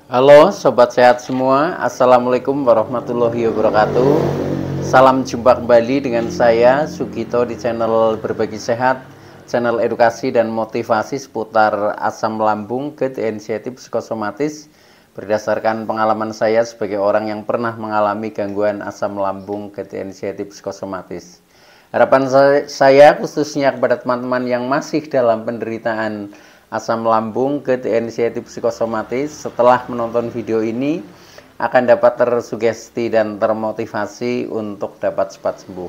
Halo sobat sehat semua, Assalamualaikum warahmatullahi wabarakatuh. Salam jumpa kembali dengan saya Sugito di channel Berbagi Sehat, channel edukasi dan motivasi seputar asam lambung, GERD, inisiatif psikosomatis. Berdasarkan pengalaman saya sebagai orang yang pernah mengalami gangguan asam lambung, GERD, inisiatif psikosomatis. Harapan saya khususnya kepada teman-teman yang masih dalam penderitaan asam lambung, GERD, inisiatif psikosomatis, setelah menonton video ini akan dapat tersugesti dan termotivasi untuk dapat cepat sembuh.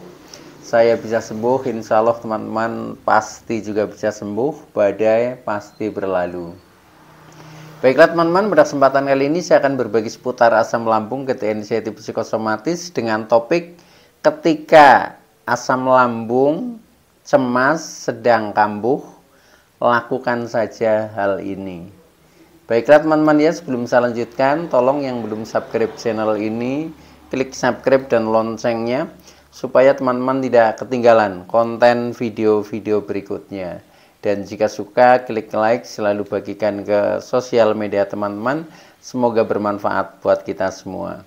Saya bisa sembuh, insya Allah teman-teman pasti juga bisa sembuh, badai pasti berlalu. Baiklah teman-teman, pada kesempatan kali ini saya akan berbagi seputar asam lambung, GERD, inisiatif psikosomatis dengan topik ketika asam lambung cemas sedang kambuh, lakukan saja hal ini. Baiklah teman-teman ya, sebelum saya lanjutkan, tolong yang belum subscribe channel ini, klik subscribe dan loncengnya, supaya teman-teman tidak ketinggalan konten video-video berikutnya. Dan jika suka, klik like, selalu bagikan ke sosial media teman-teman, semoga bermanfaat buat kita semua.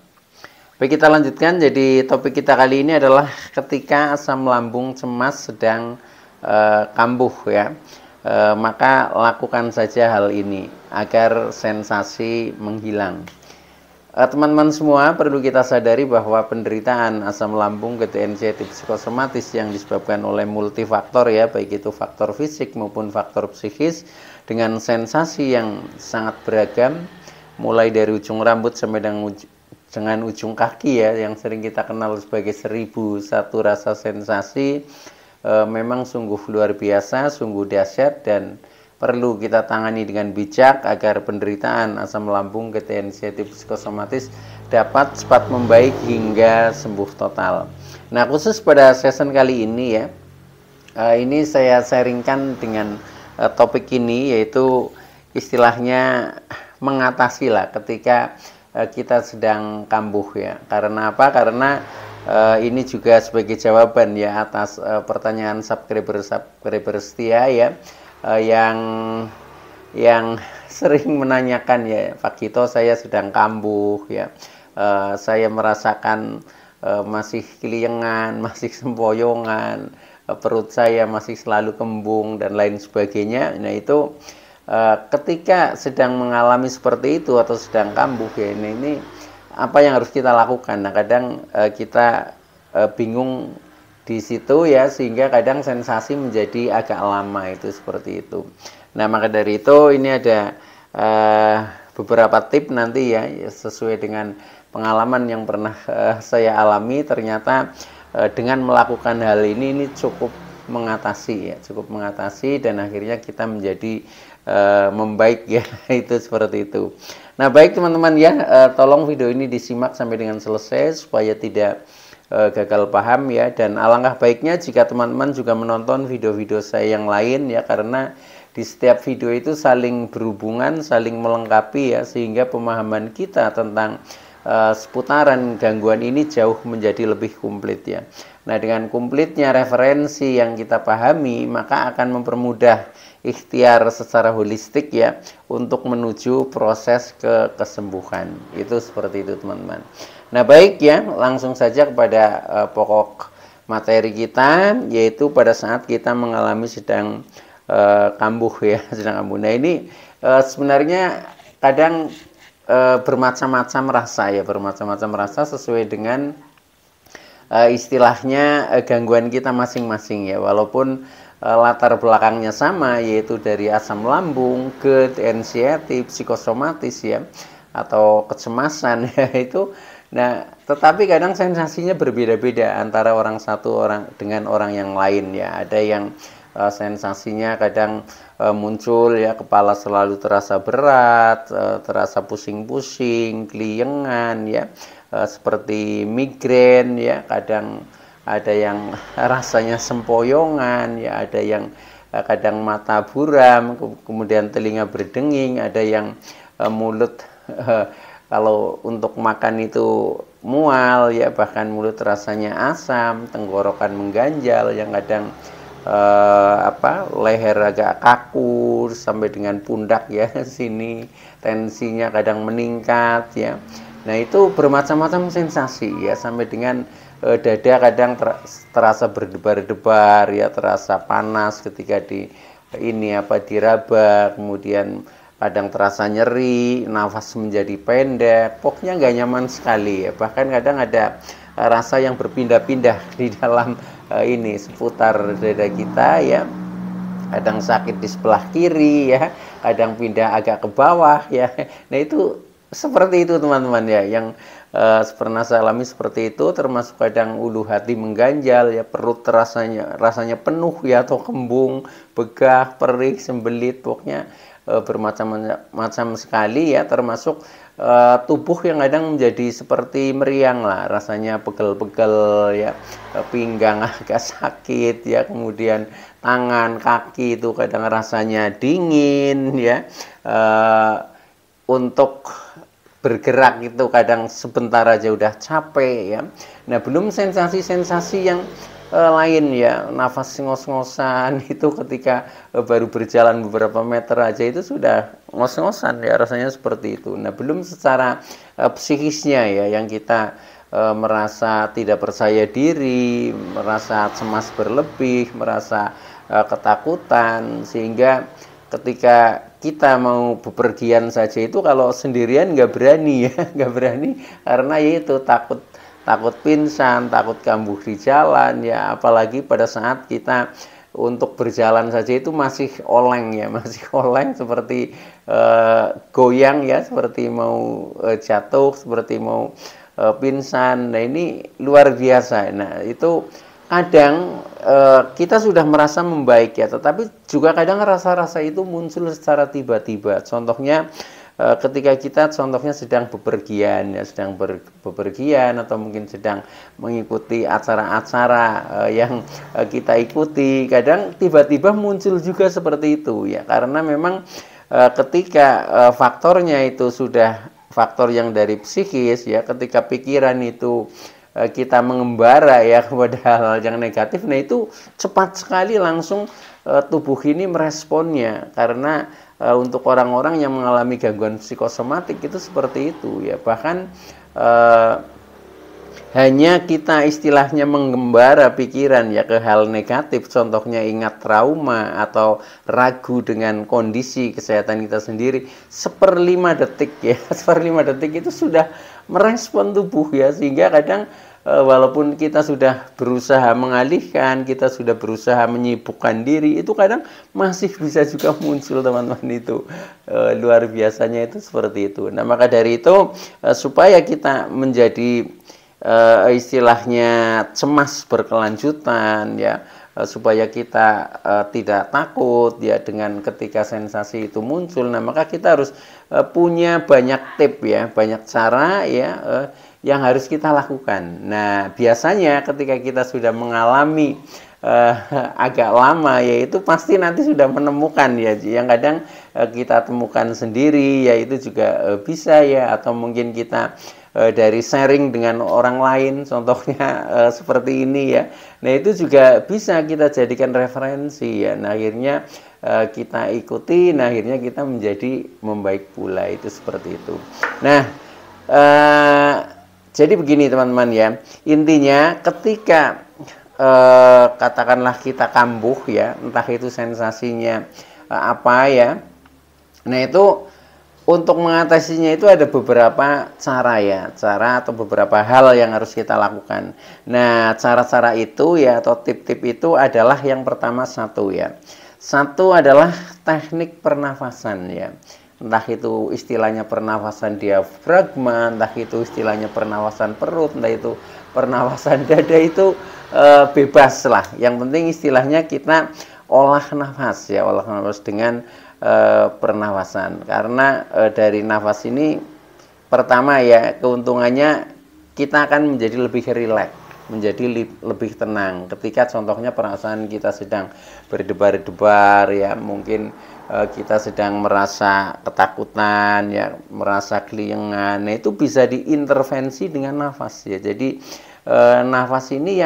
Baik, kita lanjutkan. Jadi topik kita kali ini adalah ketika asam lambung cemas sedang kambuh ya. Maka lakukan saja hal ini agar sensasi menghilang. Teman-teman semua, perlu kita sadari bahwa penderitaan asam lambung, GERD, inisiatif psikosomatis yang disebabkan oleh multifaktor ya, baik itu faktor fisik maupun faktor psikis, dengan sensasi yang sangat beragam, mulai dari ujung rambut sampai dengan ujung kaki ya, yang sering kita kenal sebagai 1001 rasa sensasi. Memang sungguh luar biasa, sungguh dahsyat, dan perlu kita tangani dengan bijak agar penderitaan asam lambung, GERD, inisiatif psikosomatis dapat cepat membaik hingga sembuh total. Nah, khusus pada session kali ini ya, ini saya sharingkan dengan topik ini, yaitu istilahnya mengatasi lah ketika kita sedang kambuh ya. Karena apa? Karena ini juga sebagai jawaban ya atas pertanyaan subscriber setia ya, yang sering menanyakan ya, Pak Gito, saya sedang kambuh ya, saya merasakan masih keliengan, masih sempoyongan, perut saya masih selalu kembung dan lain sebagainya. Nah itu ketika sedang mengalami seperti itu atau sedang kambuh ya, ini apa yang harus kita lakukan? Nah, kadang kita bingung di situ ya, sehingga kadang sensasi menjadi agak lama itu seperti itu. Nah, maka dari itu ini ada beberapa tip nanti ya, sesuai dengan pengalaman yang pernah saya alami. Ternyata dengan melakukan hal ini cukup mengatasi ya, cukup mengatasi, dan akhirnya kita menjadi membaik ya. Itu seperti itu. Nah, baik teman-teman ya, tolong video ini disimak sampai dengan selesai supaya tidak gagal paham ya. Dan alangkah baiknya jika teman-teman juga menonton video-video saya yang lain ya, karena di setiap video itu saling berhubungan, saling melengkapi ya, sehingga pemahaman kita tentang seputaran gangguan ini jauh menjadi lebih komplit ya. Nah, dengan komplitnya referensi yang kita pahami, maka akan mempermudah ikhtiar secara holistik ya untuk menuju proses kesembuhan. Itu seperti itu teman-teman. Nah, baik ya, langsung saja kepada pokok materi kita, yaitu pada saat kita mengalami sedang kambuh ya, sedang kambuh. Nah, ini sebenarnya kadang bermacam-macam rasa ya, bermacam-macam rasa sesuai dengan istilahnya gangguan kita masing-masing ya. Walaupun latar belakangnya sama, yaitu dari asam lambung, GERD, inisiatif psikosomatis ya, atau kecemasan ya itu. Nah, tetapi kadang sensasinya berbeda-beda antara orang satu orang dengan orang yang lain ya. Ada yang sensasinya kadang muncul ya, kepala selalu terasa berat, terasa pusing-pusing, keliengan ya, seperti migrain ya. Kadang ada yang rasanya sempoyongan ya, ada yang kadang mata buram, kemudian telinga berdenging, ada yang mulut kalau untuk makan itu mual ya, bahkan mulut rasanya asam, tenggorokan mengganjal, yang kadang leher agak kaku sampai dengan pundak ya sini, tensinya kadang meningkat ya. Nah itu bermacam-macam sensasi ya, sampai dengan dada kadang terasa berdebar-debar ya, terasa panas ketika diraba, kemudian kadang terasa nyeri, nafas menjadi pendek, pokoknya nggak nyaman sekali ya. Bahkan kadang ada rasa yang berpindah-pindah di dalam seputar dada kita ya. Kadang sakit di sebelah kiri ya, kadang pindah agak ke bawah ya. Nah itu seperti itu teman-teman ya, yang pernah saya alami seperti itu, termasuk kadang ulu hati mengganjal ya, perut rasanya penuh ya, atau kembung, begah, perih, sembelit, pokoknya bermacam-macam sekali ya, termasuk tubuh yang kadang menjadi seperti meriang lah, rasanya pegel-pegel ya, pinggang agak sakit ya, kemudian tangan, kaki itu kadang rasanya dingin ya, untuk bergerak itu kadang sebentar aja udah capek ya. Nah belum sensasi-sensasi yang lain ya, nafas ngos-ngosan itu ketika baru berjalan beberapa meter aja itu sudah ngos-ngosan ya, rasanya seperti itu. Nah belum secara psikisnya ya, yang kita merasa tidak percaya diri, merasa cemas berlebih, merasa ketakutan, sehingga ketika kita mau bepergian saja itu kalau sendirian nggak berani ya, nggak berani karena itu takut pingsan, takut kambuh di jalan ya, apalagi pada saat kita untuk berjalan saja itu masih oleng ya, masih oleng seperti goyang ya, seperti mau jatuh, seperti mau pingsan. Nah ini luar biasa. Nah itu kadang kita sudah merasa membaik ya, tetapi juga kadang rasa-rasa itu muncul secara tiba-tiba. Contohnya ketika kita contohnya sedang bepergian ya, sedang bepergian atau mungkin sedang mengikuti acara-acara yang kita ikuti, kadang tiba-tiba muncul juga seperti itu ya, karena memang ketika faktornya itu sudah faktor yang dari psikis ya, ketika pikiran itu kita mengembara ya kepada hal-hal yang negatif, nah itu cepat sekali langsung tubuh ini meresponnya, karena untuk orang-orang yang mengalami gangguan psikosomatik itu seperti itu ya. Bahkan hanya kita istilahnya mengembara pikiran ya ke hal negatif, contohnya ingat trauma atau ragu dengan kondisi kesehatan kita sendiri, 1/5 detik ya, 1/5 detik itu sudah merespon tubuh ya, sehingga kadang walaupun kita sudah berusaha mengalihkan, kita sudah berusaha menyibukkan diri, itu kadang masih bisa juga muncul teman-teman itu. Luar biasanya itu seperti itu. Nah maka dari itu supaya kita menjadi istilahnya cemas berkelanjutan ya, supaya kita tidak takut ya dengan ketika sensasi itu muncul. Nah maka kita harus punya banyak tip ya, banyak cara ya yang harus kita lakukan. Nah biasanya ketika kita sudah mengalami agak lama, yaitu pasti nanti sudah menemukan ya, yang kadang kita temukan sendiri ya, itu juga bisa ya, atau mungkin kita dari sharing dengan orang lain, contohnya seperti ini ya. Nah itu juga bisa kita jadikan referensi ya. Nah akhirnya kita ikuti, nah akhirnya kita menjadi membaik pula, itu seperti itu. Nah jadi begini teman-teman ya, intinya ketika katakanlah kita kambuh ya, entah itu sensasinya apa ya, nah itu untuk mengatasinya itu ada beberapa cara ya, cara atau beberapa hal yang harus kita lakukan. Nah cara-cara itu ya, atau tip-tip itu adalah yang pertama satu adalah teknik pernafasan ya. Entah itu istilahnya pernafasan diafragma, entah itu istilahnya pernafasan perut, entah itu pernafasan dada, itu bebas lah. Yang penting istilahnya kita olah nafas ya, olah nafas dengan pernafasan. Karena dari nafas ini pertama ya, keuntungannya kita akan menjadi lebih rileks, menjadi lebih tenang. Ketika contohnya perasaan kita sedang berdebar-debar ya, mungkin kita sedang merasa ketakutan ya, merasa keliengan, nah itu bisa diintervensi dengan nafas ya. Jadi nafas ini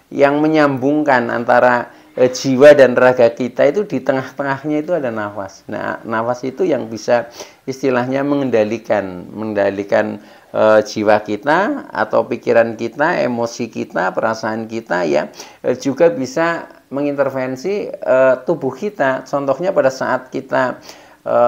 yang menyambungkan antara jiwa dan raga kita itu di tengah-tengahnya itu ada nafas. Nah, nafas itu yang bisa istilahnya mengendalikan jiwa kita atau pikiran kita, emosi kita, perasaan kita ya, juga bisa mengintervensi tubuh kita. Contohnya pada saat kita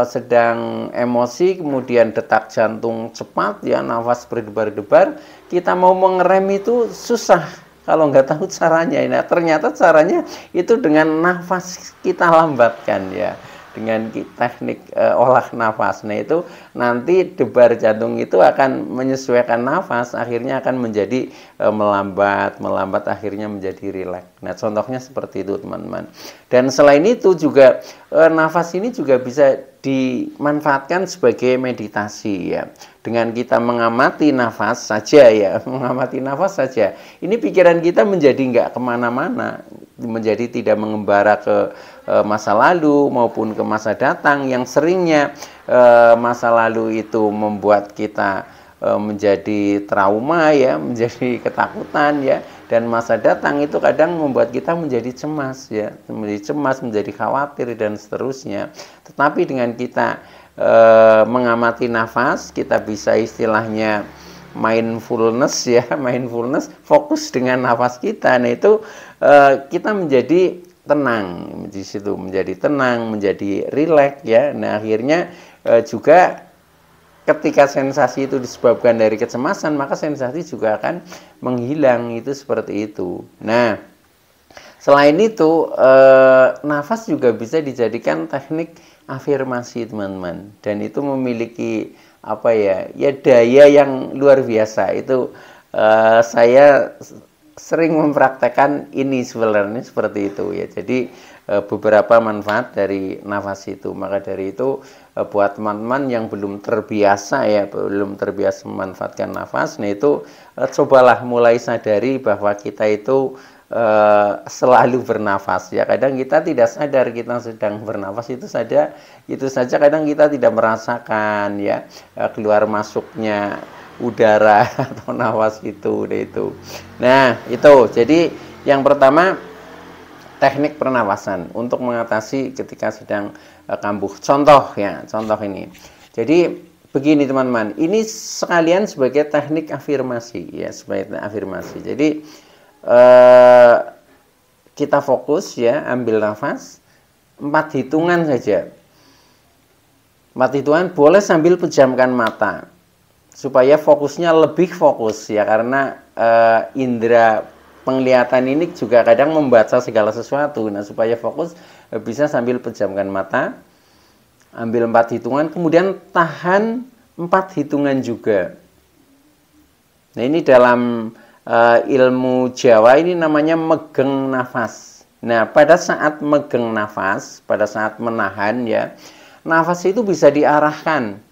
sedang emosi, kemudian detak jantung cepat ya, nafas berdebar-debar, kita mau mengerem itu susah kalau nggak tahu caranya. Nah, ternyata caranya itu dengan nafas kita lambatkan ya, dengan teknik olah nafas. Nah, itu nanti debar jantung itu akan menyesuaikan nafas, akhirnya akan menjadi melambat akhirnya menjadi rileks. Nah, contohnya seperti itu teman-teman. Dan selain itu juga nafas ini juga bisa dimanfaatkan sebagai meditasi ya. Dengan kita mengamati nafas saja ya, mengamati nafas saja, ini pikiran kita menjadi nggak kemana-mana, menjadi tidak mengembara ke masa lalu maupun ke masa datang, yang seringnya masa lalu itu membuat kita menjadi trauma ya, menjadi ketakutan ya, dan masa datang itu kadang membuat kita menjadi cemas ya, menjadi khawatir dan seterusnya. Tetapi dengan kita mengamati nafas, kita bisa istilahnya mindfulness ya, mindfulness, fokus dengan nafas kita. Nah, itu kita menjadi tenang di situ, menjadi tenang, menjadi rileks ya. Nah, akhirnya juga ketika sensasi itu disebabkan dari kecemasan, maka sensasi juga akan menghilang, itu seperti itu. Nah, selain itu nafas juga bisa dijadikan teknik afirmasi teman-teman, dan itu memiliki apa ya daya yang luar biasa. Itu saya sering mempraktekkan ini sebenarnya seperti itu ya. Jadi beberapa manfaat dari nafas itu. Maka dari itu buat teman-teman yang belum terbiasa memanfaatkan nafas, nah itu cobalah mulai sadari bahwa kita itu selalu bernafas ya. Kadang kita tidak sadar kita sedang bernafas, itu saja kadang kita tidak merasakan ya keluar masuknya udara atau nafas itu. Nah, itu jadi yang pertama teknik pernapasan untuk mengatasi ketika sedang kambuh. Contoh ini. Jadi begini teman-teman, ini sekalian sebagai teknik afirmasi ya, sebagai afirmasi. Jadi kita fokus ya, ambil nafas 4 hitungan saja. 4 hitungan boleh sambil pejamkan mata supaya fokusnya lebih fokus ya, karena indera penglihatan ini juga kadang membaca segala sesuatu. Nah, supaya fokus bisa sambil pejamkan mata, ambil 4 hitungan, kemudian tahan 4 hitungan juga. Nah, ini dalam ilmu Jawa ini namanya megeng nafas. Nah, pada saat megeng nafas, pada saat menahan ya, nafas itu bisa diarahkan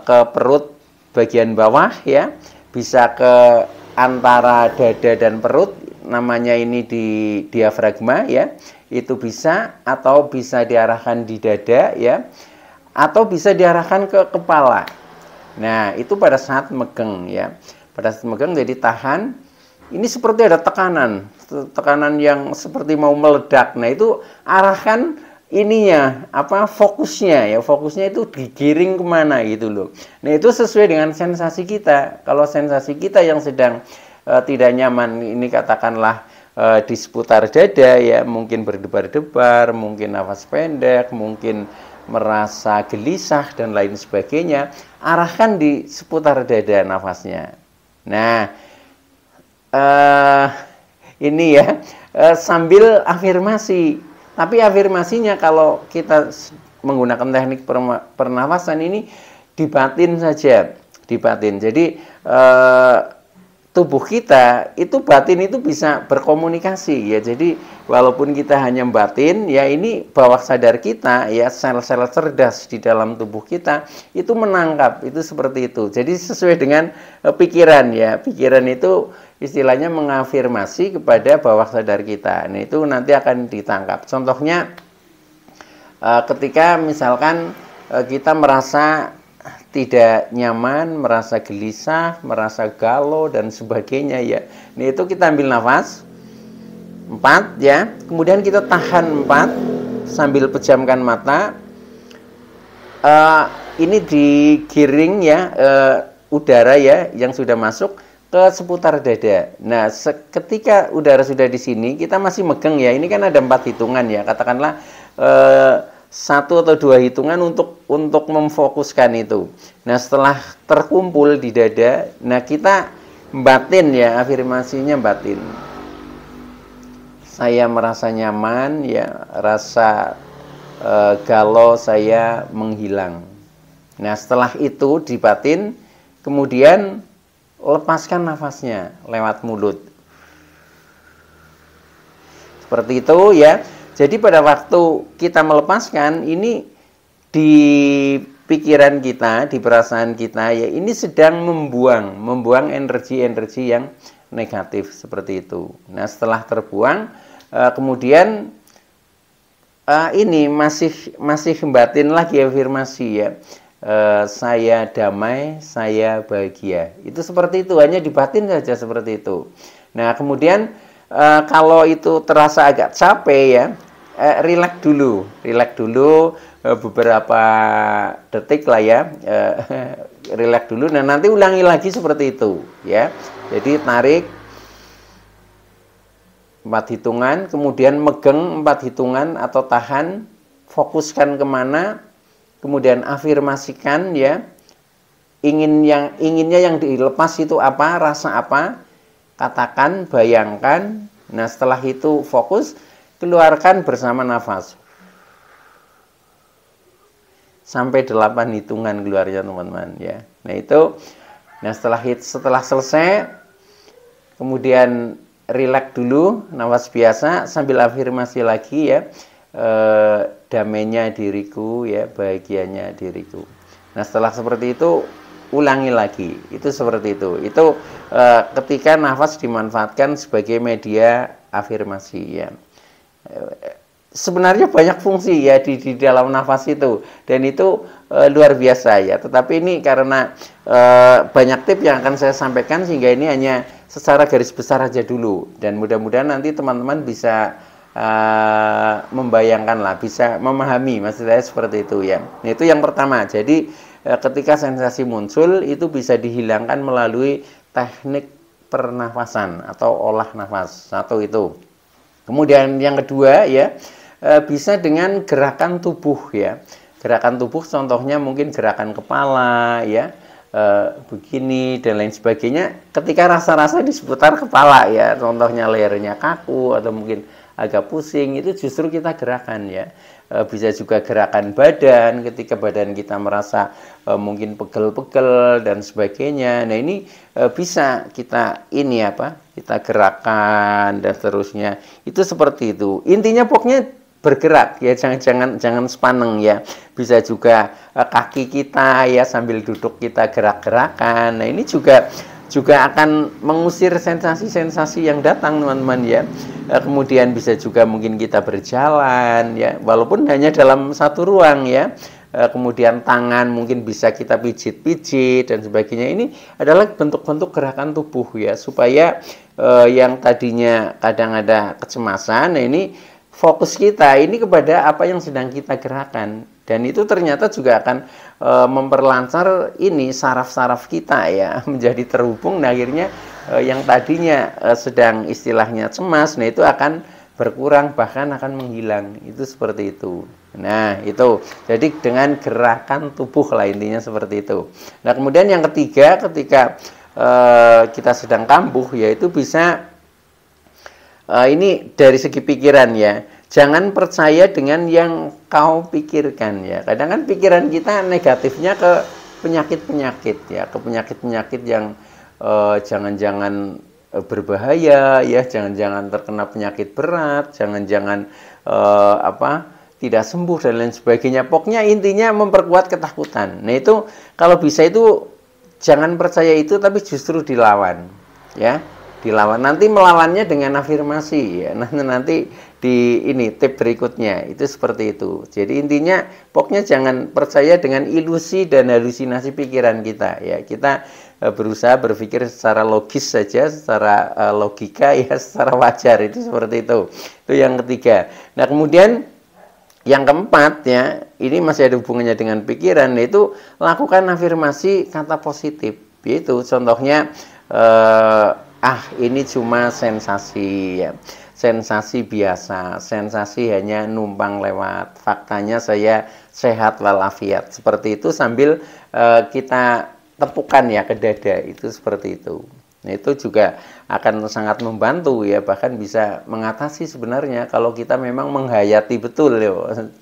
ke perut bagian bawah ya, bisa ke antara dada dan perut, namanya ini di diafragma ya, itu bisa, atau bisa diarahkan di dada ya, atau bisa diarahkan ke kepala. Nah, itu pada saat megang ya. Pada saat megang jadi tahan, ini seperti ada tekanan yang seperti mau meledak. Nah, itu arahkan ininya, fokusnya itu digiring kemana gitu loh. Nah, itu sesuai dengan sensasi kita. Kalau sensasi kita yang sedang tidak nyaman, ini katakanlah di seputar dada ya, mungkin berdebar-debar, mungkin nafas pendek, mungkin merasa gelisah dan lain sebagainya, arahkan di seputar dada nafasnya. Nah, ini ya, sambil afirmasi. Tapi afirmasinya kalau kita menggunakan teknik pernafasan ini dibatin saja, dibatin. Jadi tubuh kita itu, batin itu bisa berkomunikasi ya. Jadi walaupun kita hanya batin ya, ini bawah sadar kita ya, sel-sel cerdas di dalam tubuh kita itu menangkap itu seperti itu. Jadi sesuai dengan pikiran ya. Pikiran itu istilahnya mengafirmasi kepada bawah sadar kita. Nah, itu nanti akan ditangkap. Contohnya ketika misalkan kita merasa tidak nyaman, merasa gelisah, merasa galau dan sebagainya ya. Nah, itu kita ambil nafas 4 ya. Kemudian kita tahan 4 sambil pejamkan mata. Ini digiring ya, udara ya yang sudah masuk ke seputar dada. Nah, ketika udara sudah di sini, kita masih megang ya. Ini kan ada 4 hitungan ya. Katakanlah 1 atau 2 hitungan untuk memfokuskan itu. Nah, setelah terkumpul di dada, nah kita batin ya, afirmasinya batin. Saya merasa nyaman ya, rasa galau saya menghilang. Nah, setelah itu dibatin, kemudian lepaskan nafasnya lewat mulut. Seperti itu ya. Jadi pada waktu kita melepaskan, ini di pikiran kita, di perasaan kita ya, ini sedang membuang energi-energi yang negatif seperti itu. Nah, setelah terbuang, kemudian ini masih batin lagi afirmasi ya. Saya damai, saya bahagia. Itu seperti itu, hanya dibatin saja seperti itu. Nah, kemudian kalau itu terasa agak capek ya, relax dulu beberapa detik lah ya. Relax dulu. Nah, nanti ulangi lagi seperti itu ya. Jadi tarik 4 hitungan, kemudian megang 4 hitungan atau tahan, fokuskan kemana, kemudian afirmasikan ya, inginnya yang dilepas itu apa, rasa apa, katakan, bayangkan. Nah, setelah itu fokus, keluarkan bersama nafas sampai 8 hitungan keluarnya teman-teman ya. Nah, itu, nah setelah selesai, kemudian relax dulu, nafas biasa sambil afirmasi lagi ya, damainya diriku ya, bahagianya diriku. Nah, setelah seperti itu ulangi lagi, itu seperti itu. Itu ketika nafas dimanfaatkan sebagai media afirmasi ya. Sebenarnya banyak fungsi ya di dalam nafas itu, dan itu luar biasa ya. Tetapi ini karena banyak tips yang akan saya sampaikan, sehingga ini hanya secara garis besar aja dulu, dan mudah-mudahan nanti teman-teman bisa membayangkan lah, bisa memahami maksud saya seperti itu ya. Nah, itu yang pertama. Jadi ketika sensasi muncul itu bisa dihilangkan melalui teknik pernafasan atau olah nafas. Satu itu. Kemudian yang kedua ya, bisa dengan gerakan tubuh ya. Gerakan tubuh contohnya mungkin gerakan kepala ya, begini dan lain sebagainya. Ketika rasa-rasa di seputar kepala ya, contohnya lehernya kaku atau mungkin agak pusing, itu justru kita gerakan ya. Bisa juga gerakan badan ketika badan kita merasa mungkin pegel-pegel dan sebagainya. Nah, ini bisa kita kita gerakan dan seterusnya. Itu seperti itu. Intinya pokoknya bergerak ya, jangan sepaneng ya. Bisa juga kaki kita ya, sambil duduk kita gerak-gerakan. Nah, ini juga akan mengusir sensasi-sensasi yang datang teman-teman ya. Kemudian bisa juga mungkin kita berjalan ya, walaupun hanya dalam satu ruang ya. Kemudian tangan mungkin bisa kita pijit-pijit dan sebagainya. Ini adalah bentuk-bentuk gerakan tubuh ya, supaya yang tadinya kadang ada kecemasan, nah ini fokus kita ini kepada apa yang sedang kita gerakan, dan itu ternyata juga akan memperlancar ini saraf-saraf kita ya, menjadi terhubung. Nah, akhirnya yang tadinya sedang istilahnya cemas, nah itu akan berkurang, bahkan akan menghilang. Itu seperti itu. Nah, itu jadi dengan gerakan tubuh lah, intinya seperti itu. Nah, kemudian yang ketiga, ketika kita sedang kambuh, yaitu bisa ini dari segi pikiran ya. Jangan percaya dengan yang kau pikirkan ya. Kadang kan pikiran kita negatifnya ke penyakit-penyakit ya, ke penyakit-penyakit yang jangan-jangan berbahaya ya, jangan-jangan terkena penyakit berat, jangan-jangan tidak sembuh dan lain sebagainya. Pokoknya intinya memperkuat ketakutan. Nah, itu kalau bisa itu jangan percaya itu, tapi justru dilawan ya. Dilawan, nanti melawannya dengan afirmasi ya. Nanti di ini tip berikutnya itu seperti itu. Jadi intinya pokoknya jangan percaya dengan ilusi dan halusinasi pikiran kita ya. Kita berusaha berpikir secara logis saja, secara logika ya, secara wajar, itu seperti itu. Itu yang ketiga. Nah, kemudian yang keempat ya, ini masih ada hubungannya dengan pikiran, yaitu lakukan afirmasi kata positif. Yaitu contohnya ini cuma sensasi ya. Sensasi biasa, sensasi hanya numpang lewat. Faktanya saya sehat walafiat. Seperti itu sambil kita tepukan ya ke dada, itu seperti itu. Nah, itu juga akan sangat membantu ya, bahkan bisa mengatasi sebenarnya kalau kita memang menghayati betul ya.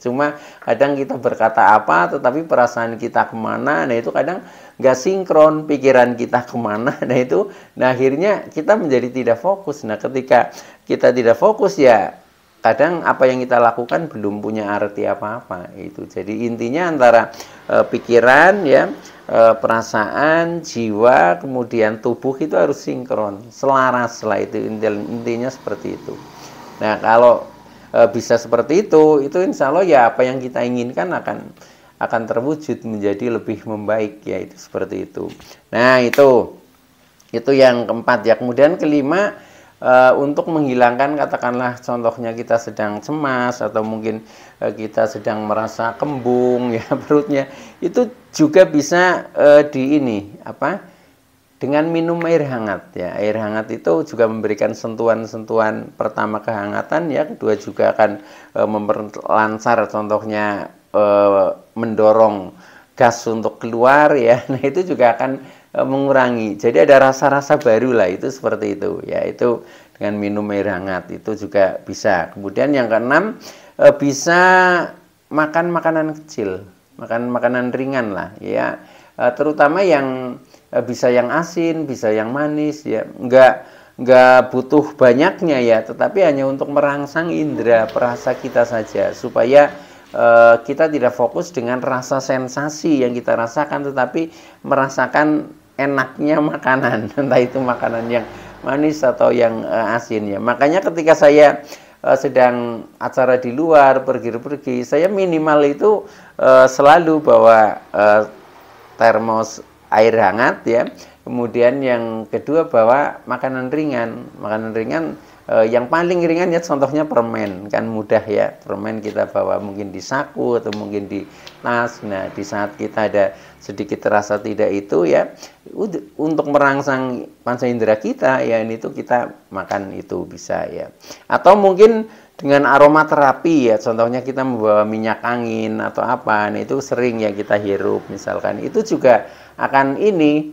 Cuma kadang kita berkata apa tetapi perasaan kita kemana, nah itu kadang nggak sinkron, pikiran kita kemana, nah akhirnya kita menjadi tidak fokus. Nah, ketika kita tidak fokus ya kadang apa yang kita lakukan belum punya arti apa-apa itu. Jadi intinya antara pikiran ya, perasaan, jiwa, kemudian tubuh itu harus sinkron, selaras lah, itu intinya seperti itu. Nah, kalau bisa seperti itu insya Allah ya apa yang kita inginkan akan terwujud menjadi lebih membaik ya, itu seperti itu. Nah, itu yang keempat ya. Kemudian kelima, untuk menghilangkan, katakanlah contohnya kita sedang cemas atau mungkin kita sedang merasa kembung ya perutnya, itu juga bisa dengan minum air hangat ya. Air hangat itu juga memberikan sentuhan-sentuhan, pertama kehangatan ya, kedua juga akan memperlancar, contohnya mendorong gas untuk keluar ya. Nah, itu juga akan mengurangi. Jadi ada rasa-rasa baru lah, itu seperti itu ya. Itu dengan minum air hangat itu juga bisa. Kemudian yang keenam, bisa makan makanan kecil, makan makanan ringan lah ya. Terutama yang bisa yang asin, bisa yang manis ya. Enggak butuh banyaknya ya, tetapi hanya untuk merangsang indera perasa kita saja, supaya kita tidak fokus dengan rasa sensasi yang kita rasakan, tetapi merasakan enaknya makanan, entah itu makanan yang manis atau yang asin ya. Makanya ketika saya sedang acara di luar, pergi-pergi, saya minimal itu selalu bawa termos air hangat ya. Kemudian yang kedua bawa makanan ringan. Makanan ringan yang paling ringan ya, contohnya permen, kan mudah ya. Permen kita bawa mungkin di saku atau mungkin di tas. Nah, di saat kita ada sedikit rasa tidak itu ya, untuk merangsang panca indera kita ya, ini tuh kita makan itu bisa ya. Atau mungkin dengan aromaterapi ya, contohnya kita membawa minyak angin atau apa, nah itu sering ya kita hirup misalkan, itu juga akan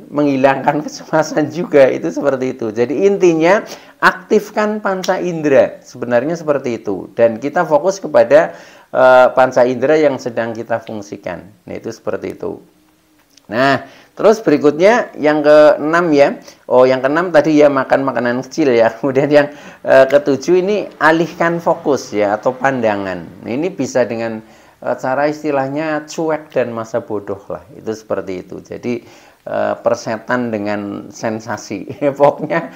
menghilangkan kecemasan juga, itu seperti itu. Jadi intinya aktifkan panca indera, sebenarnya seperti itu, dan kita fokus kepada panca indera yang sedang kita fungsikan. Nah, itu seperti itu. Nah, terus berikutnya yang keenam ya. Yang keenam tadi ya, makan makanan kecil ya. Kemudian yang ketujuh ini alihkan fokus ya, atau pandangan. Nah, ini bisa dengan cara istilahnya cuek dan masa bodoh lah, itu seperti itu. Jadi persetan dengan sensasi. Pokoknya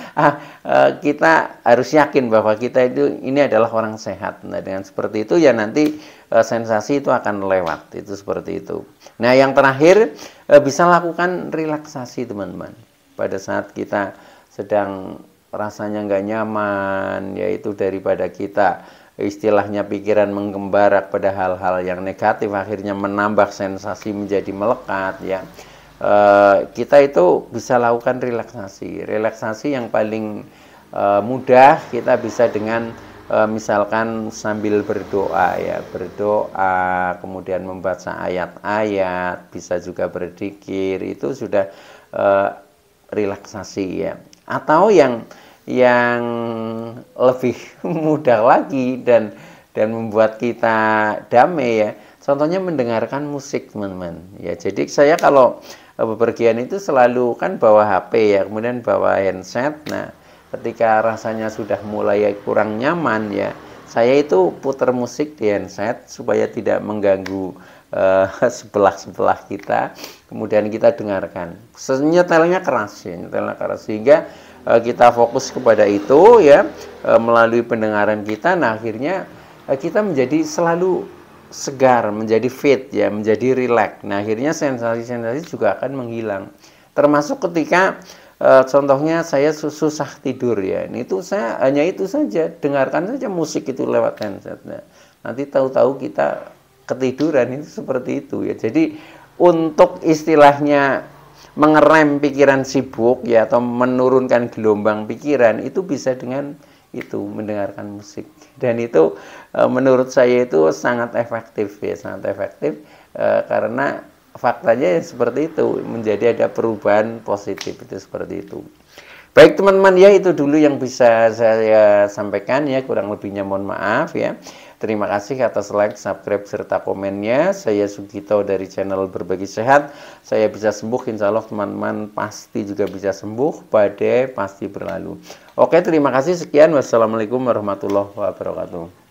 kita harus yakin bahwa kita ini adalah orang sehat. Nah, dengan seperti itu ya nanti sensasi itu akan lewat, itu seperti itu. Nah, yang terakhir, bisa lakukan relaksasi teman-teman. Pada saat kita sedang rasanya nggak nyaman, yaitu daripada kita istilahnya pikiran mengembara pada hal-hal yang negatif, akhirnya menambah sensasi menjadi melekat ya. Kita itu bisa lakukan relaksasi yang paling mudah kita bisa dengan misalkan sambil berdoa ya, kemudian membaca ayat-ayat, bisa juga berzikir, itu sudah relaksasi ya. Atau yang lebih mudah lagi dan membuat kita damai ya, contohnya mendengarkan musik teman-teman ya. Jadi saya kalau bepergian itu selalu kan bawa HP ya, kemudian bawa handset. Nah, ketika rasanya sudah mulai kurang nyaman ya, saya itu putar musik di handset supaya tidak mengganggu sebelah kita. Kemudian kita dengarkan, nyetelnya keras ya, sehingga kita fokus kepada itu ya, melalui pendengaran kita. Nah, akhirnya kita menjadi selalu segar, menjadi fit ya, menjadi rileks. Nah, akhirnya sensasi-sensasi juga akan menghilang. Termasuk ketika contohnya saya susah tidur ya, ini itu saya hanya itu saja, dengarkan saja musik itu lewat handset. Nah, nanti tahu-tahu kita ketiduran, itu seperti itu ya. Jadi untuk istilahnya mengerem pikiran sibuk ya, atau menurunkan gelombang pikiran, itu bisa dengan itu mendengarkan musik. Dan itu menurut saya itu sangat efektif ya, sangat efektif karena faktanya seperti itu, menjadi ada perubahan positif itu seperti itu. Baik teman-teman ya, itu dulu yang bisa saya sampaikan ya, kurang lebihnya mohon maaf ya. Terima kasih atas like, subscribe, serta komennya. Saya Sugito dari channel Berbagi Sehat. Saya bisa sembuh, insya Allah teman-teman pasti juga bisa sembuh, badai pasti berlalu. Oke, terima kasih, sekian. Wassalamualaikum warahmatullahi wabarakatuh.